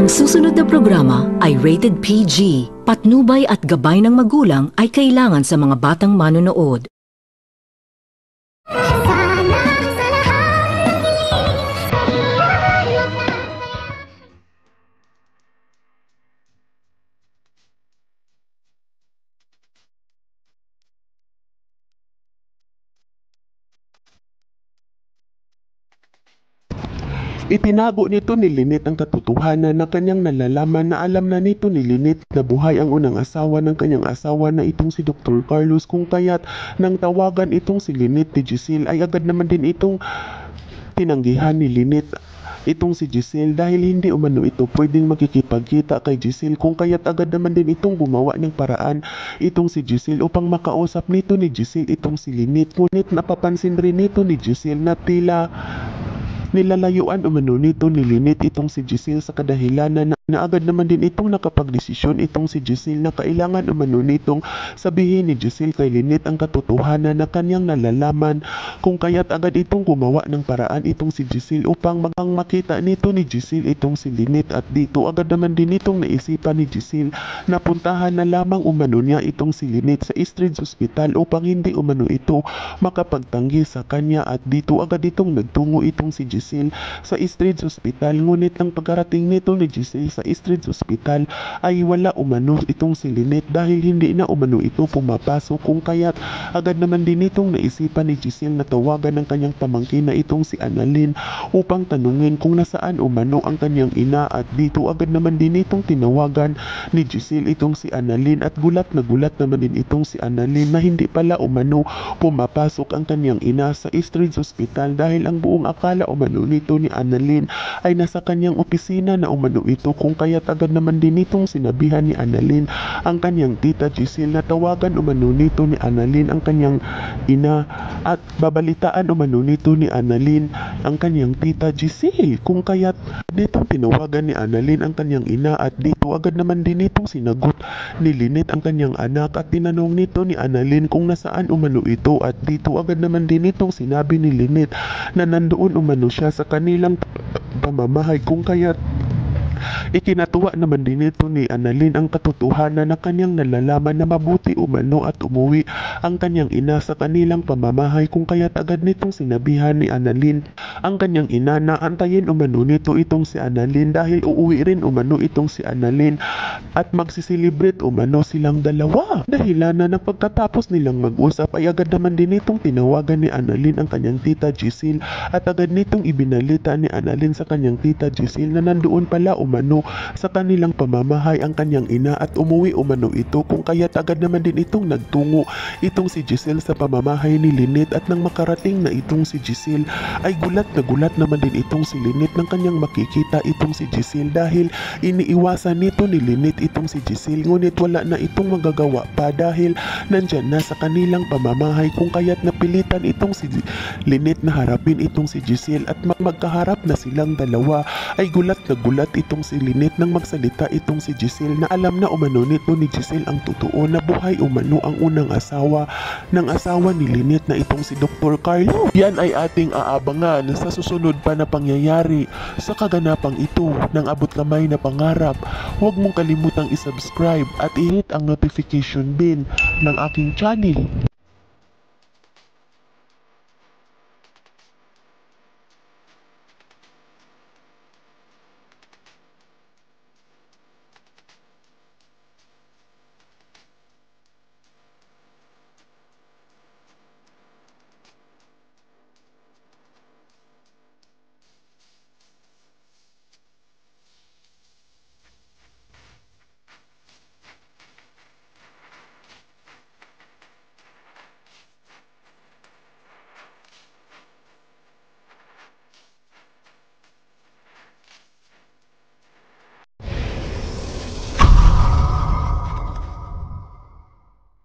Ang susunod na programa ay rated PG. Patnubay at gabay ng magulang ay kailangan sa mga batang manonood. Itinago nito ni Lynette ang katotohanan na kanyang nalalaman na alam na nito ni Lynette na buhay ang unang asawa ng kanyang asawa na itong si Dr. Carlos, kung kaya't nang tawagan itong si Lynette ni Giselle ay agad naman din itong tinanggihan ni Lynette itong si Giselle dahil hindi umano ito pwedeng makikipagkita kay Giselle, kung kaya't agad naman din itong gumawa ng paraan itong si Giselle upang makausap nito ni Giselle itong si Lynette. Ngunit napapansin rin nito ni Giselle na tila nilalayuan umano nito ni Lynette itong si Giselle sa kadahilanan na agad naman din itong nakapagdesisyon itong si Giselle na kailangan umano nitong sabihin ni Giselle kay Lynette ang katotohanan na kanyang nalalaman, kung kaya't agad itong gumawa ng paraan itong si Giselle upang makita nito ni Giselle itong si Lynette. At dito agad naman din itong naisipan ni Giselle na puntahan na lamang umano niya itong si Lynette sa Eastridge Hospital upang hindi umano ito makapagtanggi sa kanya. At dito agad itong nagtungo itong si Giselle sa Eastridge Hospital, ngunit ang pagkarating nito ni Giselle sa Eastridge Hospital ay wala umano itong si Lynette dahil hindi na umano ito pumapasok, kung kaya't agad naman din itong naisipan ni Giselle na tawagan ng kanyang pamangkin na itong si Annalyn upang tanungin kung nasaan umano ang kanyang ina. At dito agad naman din itong tinawagan ni Giselle itong si Annalyn at gulat naman din itong si Annalyn na hindi pala umano pumapasok ang kanyang ina sa Eastridge Hospital dahil ang buong akala umano nito ni Annalyn ay nasa kanyang opisina na umano ito, kung kaya't agad naman din itong sinabihan ni Annalyn ang kanyang tita Giselle na tawagan umano nito ni Annalyn ang kanyang ina at babalitaan umano nito ni Annalyn ang kanyang tita Giselle, kung kaya't dito tinawagan ni Annalyn ang kanyang ina. At dito agad naman din itong sinagot ni Lynette ang kanyang anak at tinanong nito ni Annalyn kung nasaan umano ito. At dito agad naman din itong sinabi ni Lynette na nandoon umano siya sa kanilang pamamahay, kung kaya't ikinatuwa naman din ito ni Annalyn ang katotohanan na kanyang nalalaman na mabuti umano at umuwi ang kanyang ina sa kanilang pamamahay, kung kaya't agad nitong sinabihan ni Annalyn ang kanyang ina na antayin umano nito itong si Annalyn dahil uuwi rin umano itong si Annalyn at magsiselebrate umano silang dalawa. Dahilan na pagkatapos nilang mag-usap ay agad naman din itong tinawagan ni Annalyn ang kanyang tita Giselle at agad nitong ibinalita ni Annalyn sa kanyang tita Giselle na nandoon pala umano sa kanilang pamamahay ang kanyang ina at umuwi umano ito, kung kaya't agad naman din itong nagtungo itong si Giselle sa pamamahay ni Lynette. At nang makarating na itong si Giselle ay gulat naman din itong si Lynette nang kanyang makikita itong si Giselle dahil iniiwasan nito ni Lynette itong si Giselle, ngunit wala na itong magagawa pa dahil nandyan na sa kanilang pamamahay, kung kaya't napilitan itong si Lynette na harapin itong si Giselle at magkaharap na silang dalawa ay gulat itong si Lynette nang magsalita itong si Giselle na alam na umano nito ni Giselle ang totoo na buhay umano ang unang asawa ng asawa ni Lynette na itong si Dr. Carlo. Yan ay ating aabangan sa susunod pa na pangyayari sa kaganapang ito ng Abot Kamay na Pangarap. Huwag mong kalimutang isubscribe at i-hit ang notification bell ng aking channel.